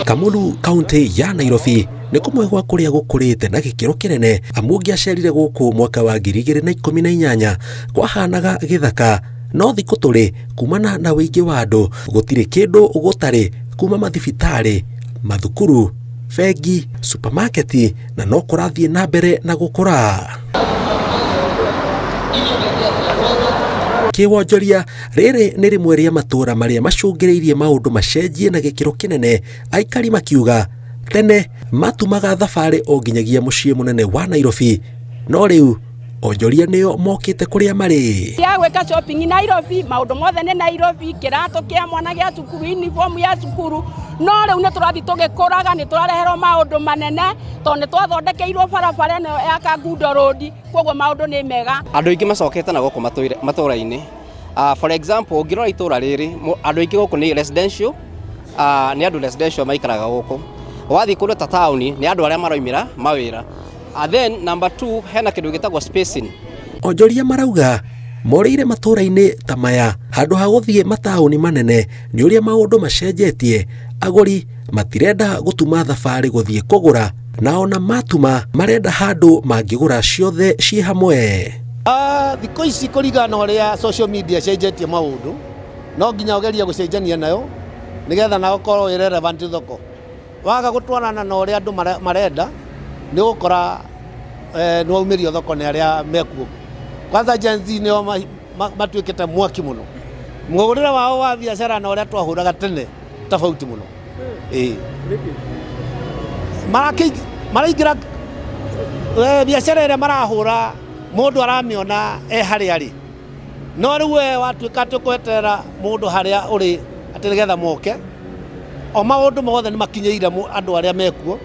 Kamulu kaunti ya Nairobi ni kumwe gwa kuria gukurite na gikiro kinene amu ngiacerire guku mwaka wa 2018 kwahanaga githaka no thiku turi kumana na wingi wa andu gutire kindu gutari kuma mathibitari mathukuru fegi supermarket na no kurathie na mbere na gukura. Kiwonjoria riri ni rimwe ria matura maria macungiriirie maundu macenjie na gikiro kinene, aikari makiuga tene matumaga thabari o nginyagia mucii munene wa Nairobi no riu onjoria nio mokite kuria mari ya gweka shopping Nairobi, maundu mothe ni Nairobi, kirato kia mwana gia cukuru, uniform ya cukuru, no riu ni turathi tugikuraga, ni turareherwo maundu manene to ni twathondekeirwo barabara ino ya Kangundo Road, kwoguo maundu ni mega. Andu ingi macokete na goko matura-ini. For example, ngirora itura riri andu ingi goko ni residential, ni andu residential maikaraga goko. Wathi kundu ta town ni andu aria maroimira mawira. Then number 2 hena kindu gitagwo spacing. Onjoria marauga morire matura-ini ta maya handu ha guthie matauni manene ni uria maundu macenjetie, aguri matirenda gutuma thabari guthie kugura na ona matuma marenda handu mangigura ciothe ci hamwe. Thikũ ici kũringana ũrĩa social media cenjetie maundu no nginya ũgeria gũcenjania nayo nigetha na ũkorwo wĩ relevant thoko. Waga gũtwarana na ũrĩa andũ marenda ni gukora ni waumirio thoko ni aria mekuo. Kwanza Gen Z nio matuikite mwaki muno. Mugurira wao wa biashara na uria twahuraga tene tofauti muno. Maraingira biashara ĩrĩa marahura mundu aramiona haria ari no riu we watuika tukweterera mundu haria uri atirigetha moke o maundu mothe ni makinyeire andu aria mekuo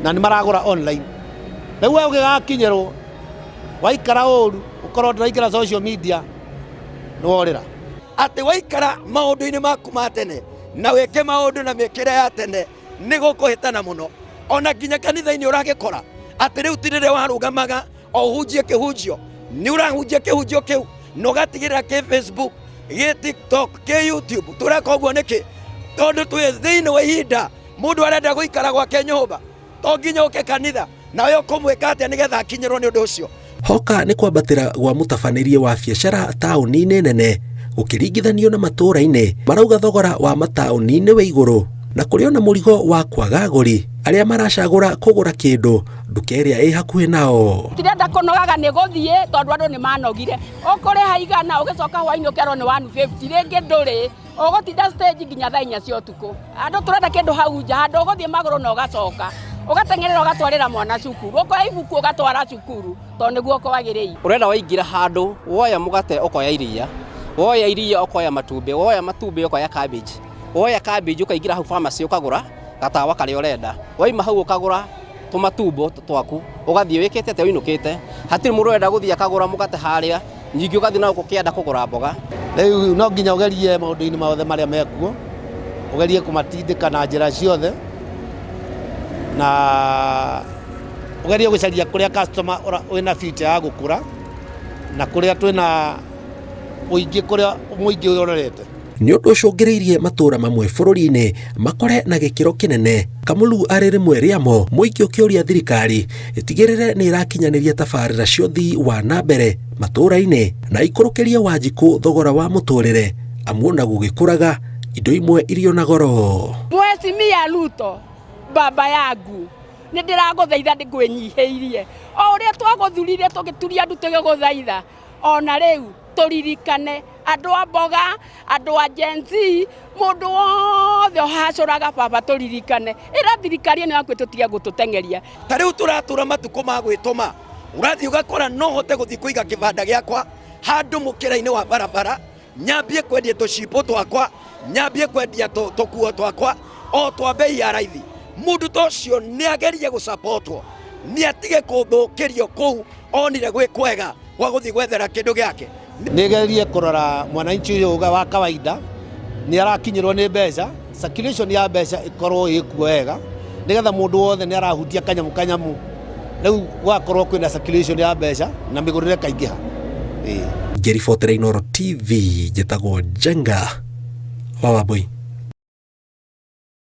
na ni maragura online. Riu we ugigakinyerwo waikara uru ukorwo ndiraikara social media ni worira ati waikara maundu-ini maku ma tene na weke maundu na mikire ya tene ni gukuhitana muno. Ona nginya kanitha-ini uragikora ati riu tirire warugamaga o hunjie kihunjio ni urahunjia kihunjio kiu no gatigirira ki Facebook gi TikTok ki YouTube tureka uguo niki tondu twi thiini wa ihinda mundu arenda guikara gwake nyumba to nginya uke kanitha na yo kumwika atia nigetha akinyirwo ni undu ucio. Hoka ni kwambatira gwa mutabanirie wa biashara tauni-ini nene ukiringithanio na matura-ini marauga thogora wa matauni-ini we iguru na kuri ona murigo wa kwaga aguri aria maracagura kugura kindu nduka iria i hakuhi nao. Tirenda kunogaga ni guthie tondu andu ni manogire ukuri haigana ugicoka hwaini ukerwo ni 150 ringi nduri ugutinda stage nginya thaa 4 cia utuku. Andu turenda kindu hau nja handu uguthie maguru na ugacoka ugatengerera ugatwarira mwana cukuru ukoya ibuku ugatwara cukuru to niguo kwagiriire. Urenda waingira handu woya mugate ukoya iria, woya iria ukoya matumbi, woya matumbi ukoya cabbage, woya cabbage ukaingira hau pharmacy ukagura gatawa kari urenda, waima hau ukagura tumatumbo twaku ugathie wikite ate uinukite hatiri mundu urenda guthia akagura mugate haria nyingi ugathie na ukienda kugura mboga. Riu no nginya ugerie maundu-ini mothe maria mekuo ugerie kumatindika na njira ciothe na ugerie gucaria kuria customer wina future ya gukura na kuria twina uingi kuria muingi urorete. Ni undu ucungiriirie matura mamwe bururi-ini makore na gikiro kinene. Kamulu ari rimwe riamo muingi ukiuria thirikari itigirire ni irakinyaniria tabarira cia uthii wa na mbere matura-ini na ikurukiria Wanjiku thogora wa muturire amu na gugikuraga indo imwe irio na goro. Mheshimiwa Ruto baba yangu ni ndiraguthaitha ndingwinyihiirie o uria twaguthurire tugituria andu tugiguthaitha ona riu turirikane andu a mboga andu a Gen Z mundu wothe hacuraga baba turirikane ira thirikari ni yakwe tutige gututengeria. Ta riu turatura matuko ma gwituma urathi ugakora no hote guthi kuiga kibanda giakwa handu mukira-ini wa barabara nyambie kwendia tucipo twakwa nyambie kwendia tukuo twakwa o twa bei ya raithi. Mundu tocio ni agerie gusupportwo ni atige kuthukirio kuu onire gwi kwega gwa guthi gwethera kindu giake. Nigerie kurora mwananchi uyu wa kawaida ni arakinyirwo ni mbeca, circulation ya mbeca ikorwo ikuo wega nigetha mundu wothe ni arahutia kanyamu riu gwakorwo kwina circulation ya mbeca na migurire kaingiha. Ngĩribotera Inooro TV njĩtagwo Njenga wa Wambui.